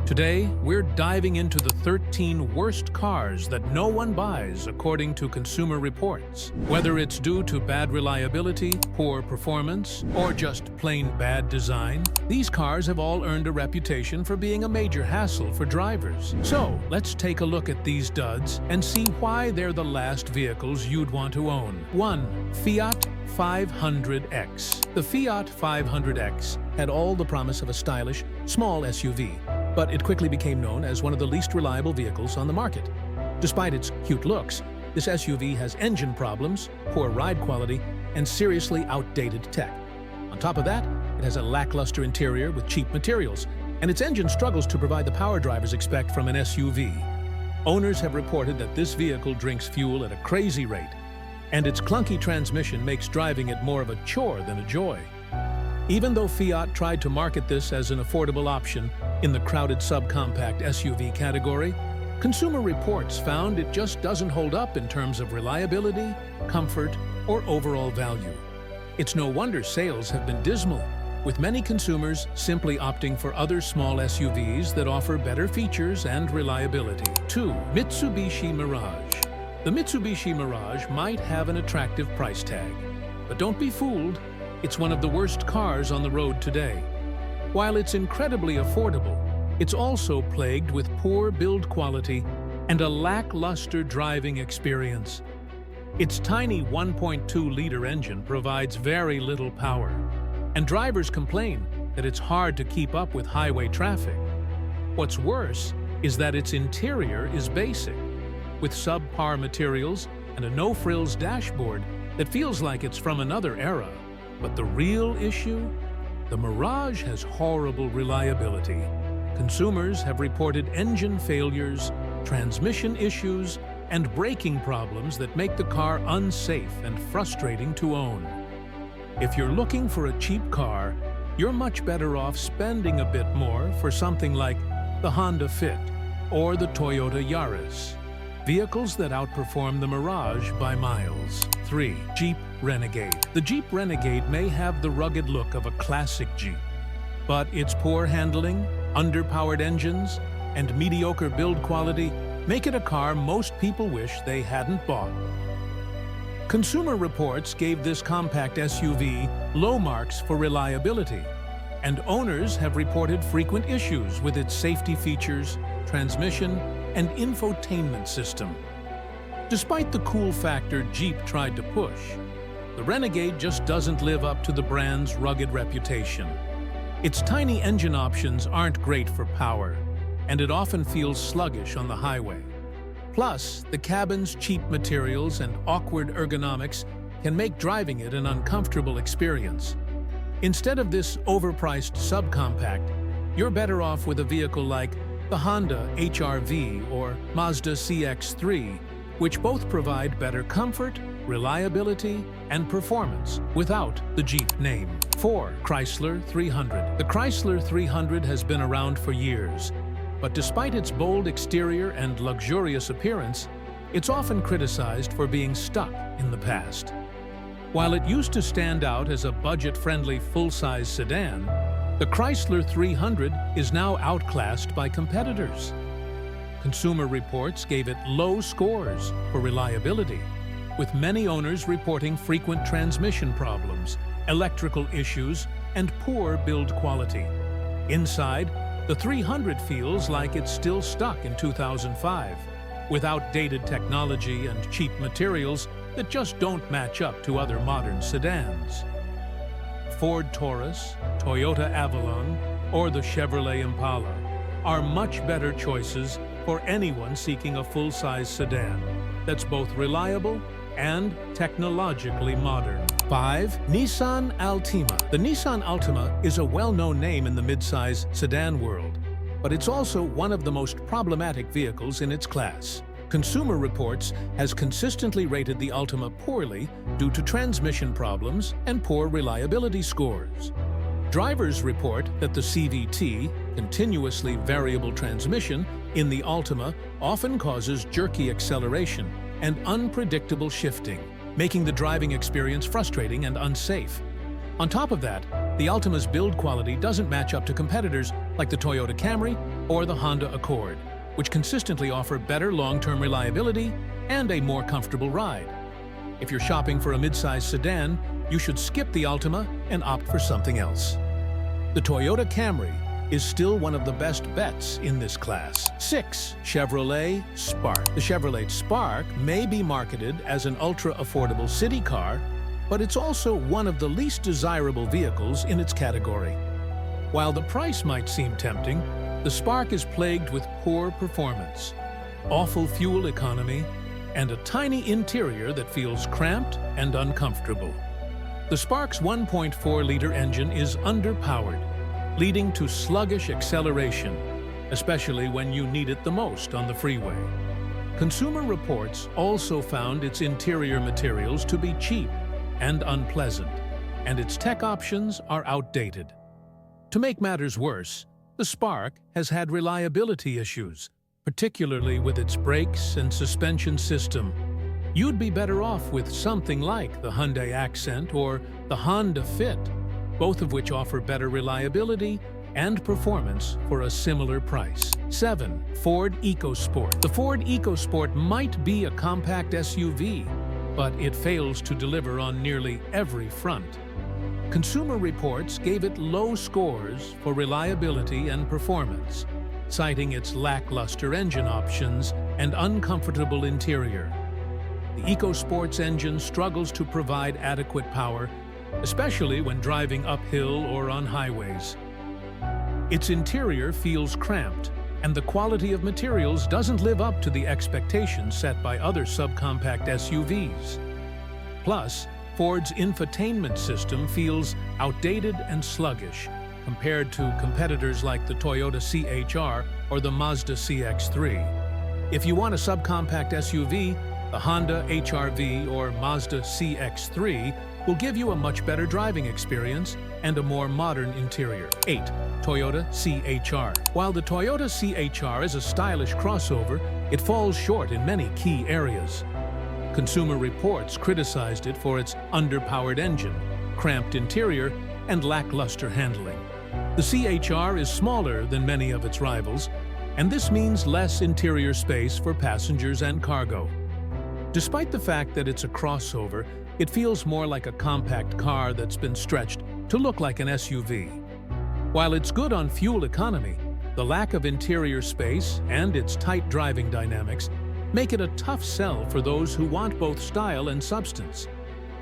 Today, we're diving into the 13 worst cars that no one buys according to Consumer Reports. Whether it's due to bad reliability, poor performance, or just plain bad design, these cars have all earned a reputation for being a major hassle for drivers. So, let's take a look at these duds and see why they're the last vehicles you'd want to own. 1. Fiat 500X. The Fiat 500X had all the promise of a stylish, small SUV, but it quickly became known as one of the least reliable vehicles on the market. Despite its cute looks, this SUV has engine problems, poor ride quality, and seriously outdated tech. On top of that, it has a lackluster interior with cheap materials, and its engine struggles to provide the power drivers expect from an SUV. Owners have reported that this vehicle drinks fuel at a crazy rate, and its clunky transmission makes driving it more of a chore than a joy. Even though Fiat tried to market this as an affordable option in the crowded subcompact SUV category, Consumer Reports found it just doesn't hold up in terms of reliability, comfort, or overall value. It's no wonder sales have been dismal, with many consumers simply opting for other small SUVs that offer better features and reliability. 2. Mitsubishi Mirage. The Mitsubishi Mirage might have an attractive price tag, but don't be fooled. It's one of the worst cars on the road today. While it's incredibly affordable, it's also plagued with poor build quality and a lackluster driving experience. Its tiny 1.2-liter engine provides very little power, and drivers complain that it's hard to keep up with highway traffic. What's worse is that its interior is basic, with subpar materials and a no-frills dashboard that feels like it's from another era. But the real issue? The Mirage has horrible reliability. Consumers have reported engine failures, transmission issues, and braking problems that make the car unsafe and frustrating to own. If you're looking for a cheap car, you're much better off spending a bit more for something like the Honda Fit or the Toyota Yaris, vehicles that outperform the Mirage by miles. 3. Jeep Renegade. The Jeep Renegade may have the rugged look of a classic Jeep, but its poor handling, underpowered engines, and mediocre build quality make it a car most people wish they hadn't bought. Consumer Reports gave this compact SUV low marks for reliability, and owners have reported frequent issues with its safety features, transmission, and infotainment system. Despite the cool factor Jeep tried to push, the Renegade just doesn't live up to the brand's rugged reputation. Its tiny engine options aren't great for power, and it often feels sluggish on the highway. Plus, the cabin's cheap materials and awkward ergonomics can make driving it an uncomfortable experience. Instead of this overpriced subcompact, you're better off with a vehicle like the Honda HR-V or Mazda CX-3, which both provide better comfort, reliability, and performance without the Jeep name. 4. Chrysler 300. The Chrysler 300 has been around for years, but despite its bold exterior and luxurious appearance, it's often criticized for being stuck in the past. While it used to stand out as a budget-friendly full-size sedan, the Chrysler 300 is now outclassed by competitors. Consumer Reports gave it low scores for reliability, with many owners reporting frequent transmission problems, electrical issues, and poor build quality. Inside, the 300 feels like it's still stuck in 2005, with outdated technology and cheap materials that just don't match up to other modern sedans. Ford Taurus, Toyota Avalon, or the Chevrolet Impala are much better choices for anyone seeking a full-size sedan that's both reliable and technologically modern. 5. Nissan Altima. The Nissan Altima is a well-known name in the midsize sedan world, but it's also one of the most problematic vehicles in its class. Consumer Reports has consistently rated the Altima poorly due to transmission problems and poor reliability scores. Drivers report that the CVT, continuously variable transmission, in the Altima often causes jerky acceleration and unpredictable shifting, making the driving experience frustrating and unsafe. On top of that, the Altima's build quality doesn't match up to competitors like the Toyota Camry or the Honda Accord, which consistently offer better long-term reliability and a more comfortable ride. If you're shopping for a mid-size sedan, you should skip the Altima and opt for something else. The Toyota Camry is still one of the best bets in this class. 6. Chevrolet Spark. The Chevrolet Spark may be marketed as an ultra-affordable city car, but it's also one of the least desirable vehicles in its category. While the price might seem tempting, the Spark is plagued with poor performance, awful fuel economy, and a tiny interior that feels cramped and uncomfortable. The Spark's 1.4-liter engine is underpowered, leading to sluggish acceleration, especially when you need it the most on the freeway. Consumer Reports also found its interior materials to be cheap and unpleasant, and its tech options are outdated. To make matters worse, the Spark has had reliability issues, particularly with its brakes and suspension system. You'd be better off with something like the Hyundai Accent or the Honda Fit, both of which offer better reliability and performance for a similar price. 7. Ford EcoSport. The Ford EcoSport might be a compact SUV, but it fails to deliver on nearly every front. Consumer Reports gave it low scores for reliability and performance, citing its lackluster engine options and uncomfortable interior. The EcoSport's engine struggles to provide adequate power, especially when driving uphill or on highways. Its interior feels cramped, and the quality of materials doesn't live up to the expectations set by other subcompact SUVs. Plus, Ford's infotainment system feels outdated and sluggish compared to competitors like the Toyota CHR or the Mazda CX-3. If you want a subcompact SUV, the Honda HR-V or Mazda CX-3 will give you a much better driving experience and a more modern interior. 8. Toyota CHR. While the Toyota CHR is a stylish crossover, it falls short in many key areas. Consumer Reports criticized it for its underpowered engine, cramped interior, and lackluster handling. The CHR is smaller than many of its rivals, and this means less interior space for passengers and cargo. Despite the fact that it's a crossover, it feels more like a compact car that's been stretched to look like an SUV. While it's good on fuel economy, the lack of interior space and its tight driving dynamics make it a tough sell for those who want both style and substance.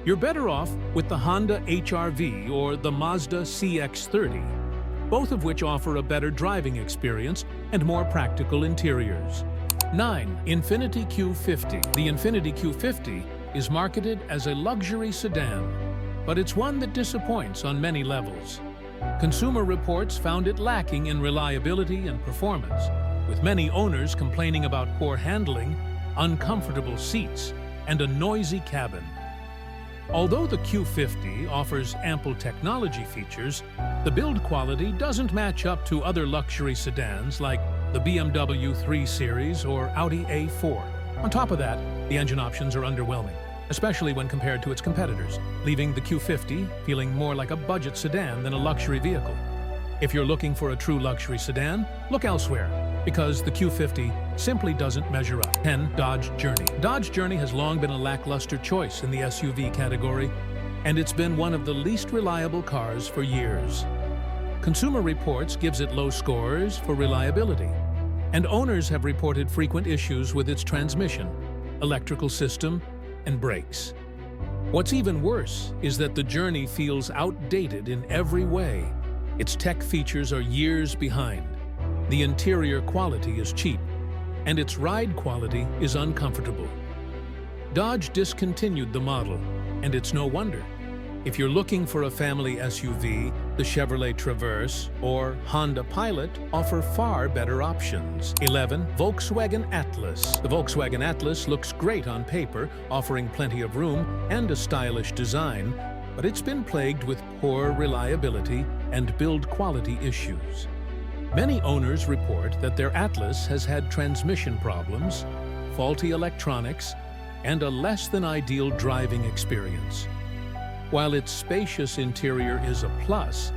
You're better off with the Honda HR-V or the Mazda CX-30, both of which offer a better driving experience and more practical interiors. 9. Infiniti Q50. The Infiniti Q50 is marketed as a luxury sedan, but it's one that disappoints on many levels. Consumer Reports found it lacking in reliability and performance, with many owners complaining about poor handling, uncomfortable seats, and a noisy cabin. Although the Q50 offers ample technology features, the build quality doesn't match up to other luxury sedans like the BMW 3 Series or Audi A4. On top of that, the engine options are underwhelming, especially when compared to its competitors, leaving the Q50 feeling more like a budget sedan than a luxury vehicle. If you're looking for a true luxury sedan, look elsewhere, because the Q50 simply doesn't measure up. 10. Dodge Journey. Dodge Journey has long been a lackluster choice in the SUV category, and it's been one of the least reliable cars for years. Consumer Reports gives it low scores for reliability, and owners have reported frequent issues with its transmission, electrical system, and brakes. What's even worse is that the Journey feels outdated in every way. Its tech features are years behind. The interior quality is cheap, and its ride quality is uncomfortable. Dodge discontinued the model, and it's no wonder. If you're looking for a family SUV, the Chevrolet Traverse or Honda Pilot offer far better options. 11. Volkswagen Atlas. The Volkswagen Atlas looks great on paper, offering plenty of room and a stylish design, but it's been plagued with poor reliability and build quality issues. Many owners report that their Atlas has had transmission problems, faulty electronics, and a less than ideal driving experience. While its spacious interior is a plus,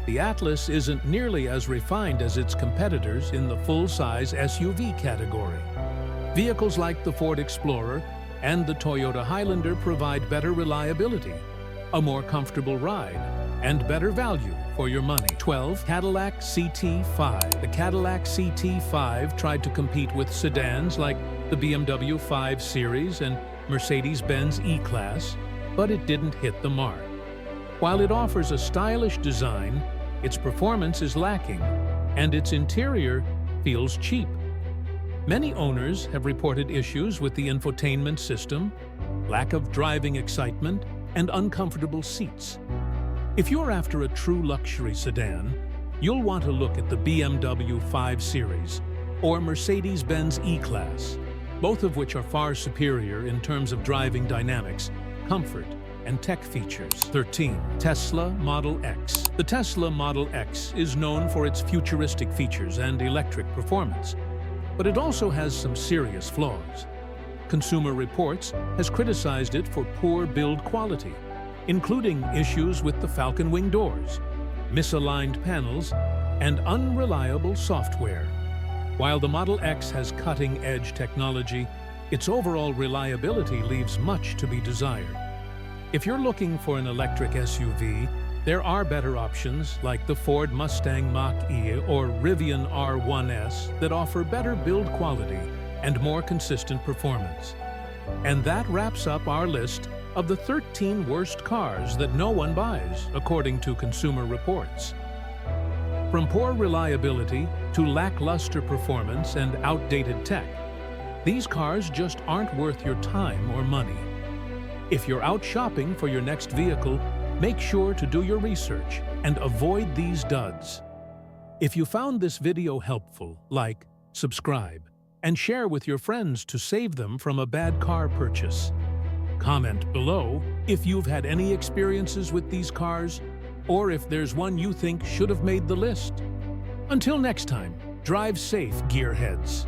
the Atlas isn't nearly as refined as its competitors in the full-size SUV category. Vehicles like the Ford Explorer and the Toyota Highlander provide better reliability, a more comfortable ride, and better value for your money. 12. Cadillac CT5. The Cadillac CT5 tried to compete with sedans like the BMW 5 Series and Mercedes-Benz E-Class, but it didn't hit the mark. While it offers a stylish design, its performance is lacking, and its interior feels cheap. Many owners have reported issues with the infotainment system, lack of driving excitement, and uncomfortable seats. If you're after a true luxury sedan, you'll want to look at the BMW 5 Series or Mercedes-Benz E-Class, both of which are far superior in terms of driving dynamics, comfort, and tech features. 13. Tesla Model X. The Tesla Model X is known for its futuristic features and electric performance, but it also has some serious flaws. Consumer Reports has criticized it for poor build quality, including issues with the Falcon Wing doors, misaligned panels, and unreliable software. While the Model X has cutting-edge technology, its overall reliability leaves much to be desired. If you're looking for an electric SUV, there are better options like the Ford Mustang Mach-E or Rivian R1S that offer better build quality and more consistent performance. And that wraps up our list of the 13 worst cars that no one buys, according to Consumer Reports. From poor reliability to lackluster performance and outdated tech, these cars just aren't worth your time or money. If you're out shopping for your next vehicle, make sure to do your research and avoid these duds. If you found this video helpful, like, subscribe, and share with your friends to save them from a bad car purchase. Comment below if you've had any experiences with these cars, or if there's one you think should have made the list. Until next time, drive safe, gearheads.